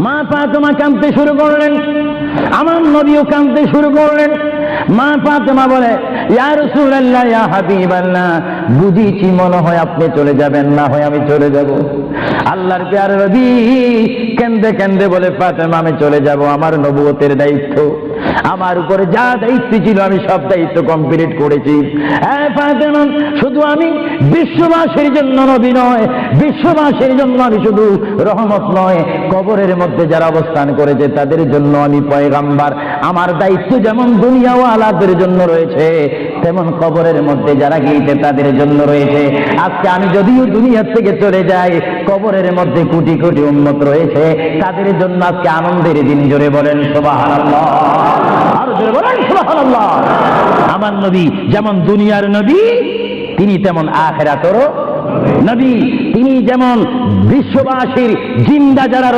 মা ফাতেমা কাঁদতে শুরু করলেন, আমার নবীও কাঁদতে শুরু করলেন। মা ফাতেমা বলে, ইয়া রাসূলুল্লাহ, ইয়া হাবিবাল্লাহ, বুঝিছি মনে হয় আপনি চলে যাবেন, না হয় আমি চলে যাব। আল্লাহর প্যারে নবী কেন্দে কেন্দে বলে, ফাতেমা আমি চলে যাব, আমার নবুয়তের দায়িত্ব, আমার উপরে যা দায়িত্ব ছিল আমি সব দায়িত্ব কমপ্লিট করেছি। হ্যাঁ ফাতেমা, শুধু আমি বিশ্ববাসীর জন্য নবী নয়, বিশ্ববাসীর জন্য আমি শুধু রহমত নয়, কবরের মধ্যে যারা অবস্থান করেছে তাদের জন্য আমি পয়গাম্বার। আমার দায়িত্ব যেমন দুনিয়াওয়ালাদের জন্য রয়েছে, তেমন কবরের মধ্যে যারা গিয়েছে তাদের জন্য রয়েছে। আজকে আমি যদিও দুনিয়া থেকে চলে যাই, কবরের মধ্যে কোটি কোটি উম্মত রয়েছে, তাদের জন্য আজকে আনন্দের দিন। জোরে বলেন সুবহানাল্লাহ, আর জোরে বলেন সুবহানাল্লাহ। আমার নবী যেমন দুনিয়ার নবী, তিনি তেমন আখিরাতেরও নবী। তিনি যেমন বিশ্ববাসীর জিন্দা যারা